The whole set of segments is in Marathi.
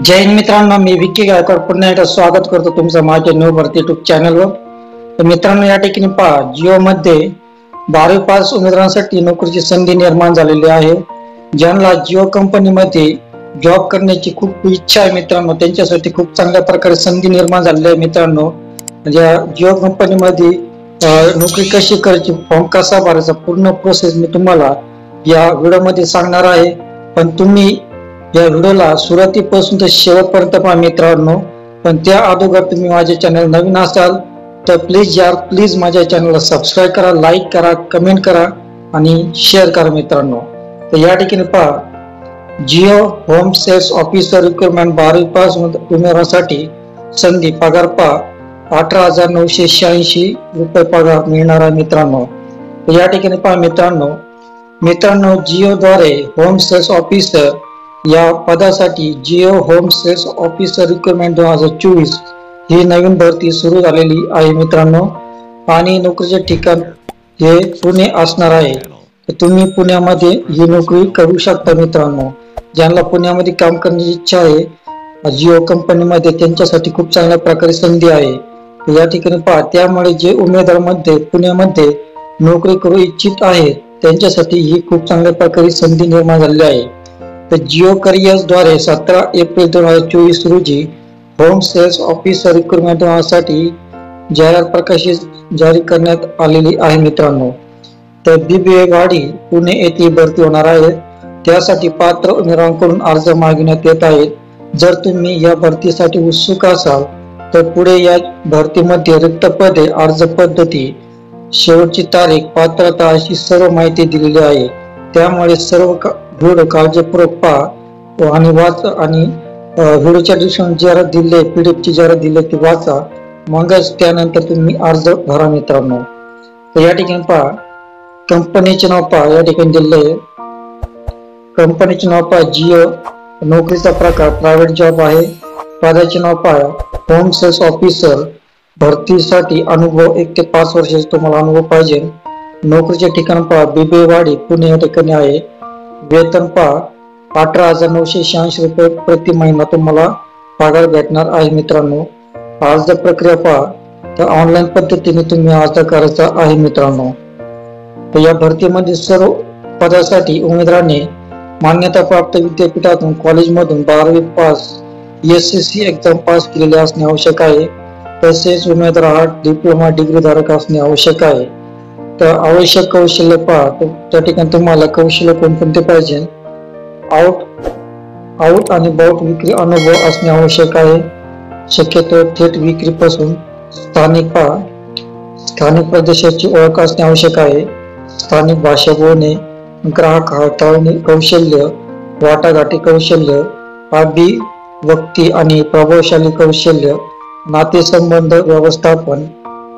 जय हिंद मित्रांनो, मी विकी गायकवाड पुन्हा एकदा स्वागत करतो तुमचं माझ्या न्यू भरती युट्यूब चॅनलवर। तर मित्रांनो, या ठिकाणी पहा, जिओ मध्ये 12वी पास उमेदवारांसाठी नोकरीची संधी निर्माण झालेली आहे। ज्यांना जिओ कंपनीमध्ये जॉब करण्याची खूप इच्छा आहे मित्रांनो, त्यांच्यासाठी खूप चांगल्या प्रकारे संधी निर्माण झालेली आहे मित्रांनो। म्हणजे जिओ कंपनीमध्ये नोकरी कशी करायची, फॉर्म कसा भरायचा, पूर्ण प्रोसेस मी तुम्हाला या व्हिडिओमध्ये सांगणार आहे। पण तुम्ही या व्हिडिओला सुरुवातीपासून तर शेवटपर्यंत पहा मित्रांनो। पण त्या अगोदर तुम्ही माझे चॅनल नवीन असाल तर प्लीज माझ्या चॅनलला सबस्क्राईब करा, लाईक करा, कमेंट करा आणि शेअर करा मित्रांनो। तर या ठिकाणी पहा, Jio home sales officer requirement 12वी पास उमेदवारांसाठी संधी, पगार पहा 18,986 रुपये पगार मिळणार आहे मित्रांनो। तर या ठिकाणी पहा मित्रांनो जिओ द्वारे होम सेल्स ऑफिसर या पदासाठी Jio home sales officer requirement 2024 ही नवीन भरती सुरू झालेली आहे मित्रांनो। आणि नोकरीचे ठिकाण हे पुणे असणार आहे। तर तुम्ही पुण्यामध्ये ही नोकरी करू शकता मित्रांनो। ज्यांना पुण्यामध्ये काम करण्याची इच्छा आहे जिओ कंपनीमध्ये, त्यांच्यासाठी खूप चांगल्या प्रकारे संधी आहे। या ठिकाणी पहा, त्यामुळे जे उमेदवार पुण्यामध्ये नोकरी करू इच्छित आहेत त्यांच्यासाठी ही खूप चांगल्या प्रकारे संधी निर्माण झालेली आहे। तर जिओ करिअर्स द्वारे 17 एप्रिल 2024 रोजी होम सेल्स ऑफिसर रिक्वायरमेंट साठी जाहिरात प्रकाशित जारी करण्यात आलेली आहे मित्रांनो। तर बिबवेवाडी पुणे येथे भरती होणार आहे। त्यासाठी पात्र उमेदवारांकडून अर्ज मागवण्यात येत आहेत। जर तुम्ही या भरतीसाठी उत्सुक असाल तर पुढे या भरतीमध्ये रिक्त पदे, अर्ज पद्धती, शेवटची तारीख, पात्रता अशी सर्व माहिती दिलेली आहे। त्यामुळे सर्व व्हिडिओ काळजीपूर्वक पहा आणि वाचा आणि व्हिडिओच्या डिस्क्रिप्शन जाहिरात दिले, PDF ची जाहिरात दिली ती वाचा, मगच त्यानंतर तुम्ही अर्ज भरा मित्रांनो। तर या ठिकाणी पहा, कंपनीचे नाव पहा, या ठिकाणी दिले कंपनीचे नाव पहा जिओ, नोकरीचा प्रकार प्रायव्हेट जॉब आहे। पदाचे नाव पहा होम सेल्स ऑफिसर, भरतीसाठी अनुभव 1 ते 5 वर्षाचा तुम्हाला अनुभव पाहिजे। नोकरीचे ठिकाण पहा बिबवेवाडी पुणे या ठिकाणी आहे। वेतन पहा 18,986 रुपये प्रति महिना तुम्हाला पगार भेटणार आहे मित्रांनो। अर्ज प्रक्रिया पहा, तर ऑनलाईन पद्धतीने तुम्ही अर्ज करायचा आहे मित्रांनो। तर या भरतीमध्ये सर्व पदासाठी उमेदवारांनी मान्यता प्राप्त विद्यापीठातून, कॉलेजमधून 12वी पास SSC एक्झाम पास केलेले असणे आवश्यक आहे। तसेच उमेदवार डिप्लोमा डिग्री धारक असणे आवश्यक आहे। तर आवश्यक कौशल्य पहा, त्या ठिकाणी तुम्हाला कौशल्य कोणते पाहिजे, आउट आणि बाउट विक्री अनुभव असणे आवश्यक आहे। शक्यतो थेट विक्रीपासून स्थानिक पहा, स्थानिक प्रदेशाची ओळख असणे आवश्यक आहे। स्थानिक भाषा बोलणे, ग्राहक हाताळणी कौशल्य, वाटाघाटी कौशल्य, अभिव्यक्ती आणि प्रभावशाली कौशल्य, नातेसंबंध व्यवस्थापन,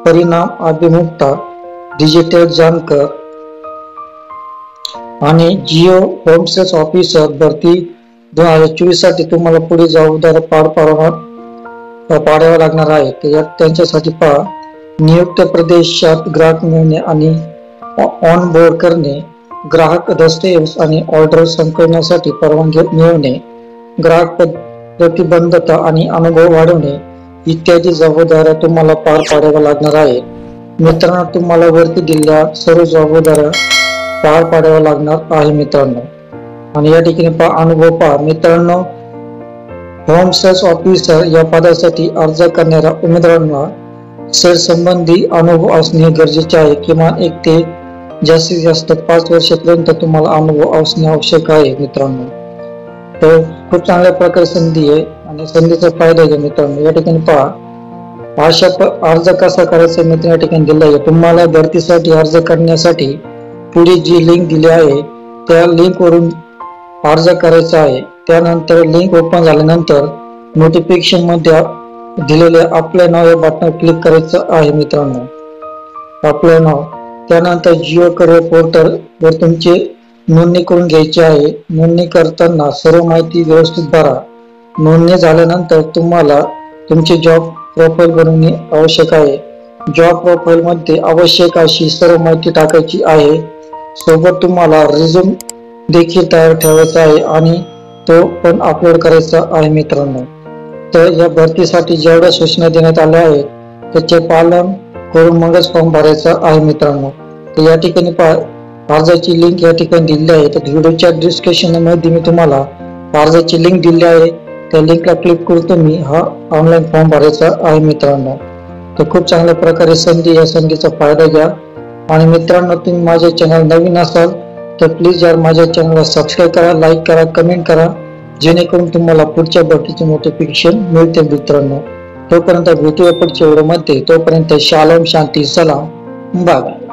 परिणाम अभिमुखता, डिजिटल जाणकार आणि जिओ होम सेल्स ऑफिसर भरती 2024 साठी तुम्हाला पुढे जबाबदारी पाडाव्या लागणार आहे। त्यांच्यासाठी पहा, नियुक्त प्रदेशात ग्राहक मिळणे आणि ऑन बोर्ड करणे, ग्राहक दस्तऐवज आणि ऑर्डर संकलनासाठी परवानगी मिळवणे, ग्राहक प्रतिबद्धता आणि अनुभव वाढवणे इत्यादी जबाबदाऱ्या तुम्हाला पार पाडाव्या लागणार आहे मित्रांनो। तुम्हाला वरती दिलेल्या सर्व जबाबदाऱ्या पार पाडाव्या लागणार आहे मित्रांनो। आणि या ठिकाणी पहा, अनुभव पहा मित्रांनो, होम सेल्स ऑफिसर या पदासाठी अर्ज करणाऱ्या उमेदवारांना सेल्स संबंधी अनुभव असणे गरजेचे आहे। किमान 1 ते जास्तीत जास्त 5 वर्षापर्यंत तुम्हाला अनुभव असणे आवश्यक आहे मित्रांनो। तर खूप चांगल्या प्रकारे संधी आहे आणि संधीचा फायदा घ्या मित्रांनो। या ठिकाणी पहा, अर्ज कसा करायचा मित्र या ठिकाणी दिला आहे। तुम्हाला भरतीसाठी अर्ज करण्यासाठी पुढे जी लिंक दिली आहे त्या लिंक वरून अर्ज करायचा आहे। त्यानंतर लिंक ओपन झाल्यानंतर नोटिफिकेशन मध्ये दिलेले अप्लाय नाव या बटनावर क्लिक करायचं आहे मित्रांनो, अप्लाय नाव। त्यानंतर जिओ करिअर पोर्टल वर तुमची नोंदणी करून घ्यायची आहे। नोंदणी करताना सर्व माहिती व्यवस्थित भरा। नोंदणी झाल्यानंतर तुम्हाला तुमचे जॉब प्रोफाइल बनवणे आवश्यक आहे। जॉब प्रोफाइल मध्ये आवश्यक अशी सर्व माहिती टाकायची आहे। सोबत तुम्हाला रिझ्यूम देखील तयार ठेवायचा आहे आणि तो पण अपलोड करायचा आहे मित्रांनो. तर या भरतीसाठी जेवढ्या सूचना देण्यात आल्या आहेत त्याचे पालन करून मगच फॉर्म भरायचा आहे मित्रांनो. तर या ठिकाणी अर्जाची लिंक या ठिकाणी दिली आहे. तर व्हिडिओच्या डिस्क्रिप्शन मध्ये मी तुम्हाला अर्जाची लिंक दिली आहे. त्या लिंकला क्लिक करून तुम्ही हा ऑनलाईन फॉर्म भरायचा आहे मित्रांनो. तर खूप चांगल्या प्रकारे संधी, या संधीचा फायदा घ्या. आणि मित्रांनो, तुम्ही माझे चॅनल नवीन असाल तर प्लीज यार माझ्या चॅनलला सबस्क्राईब करा, लाईक करा, कमेंट करा, जेणेकरून तुम्हाला पुढच्या भरतीचे नोटिफिकेशन मिळते मित्रांनो. तोपर्यंत भेटूया पुढच्या व्हिडिओमध्ये. तोपर्यंत शालोम, शांती, सलाम, बाय.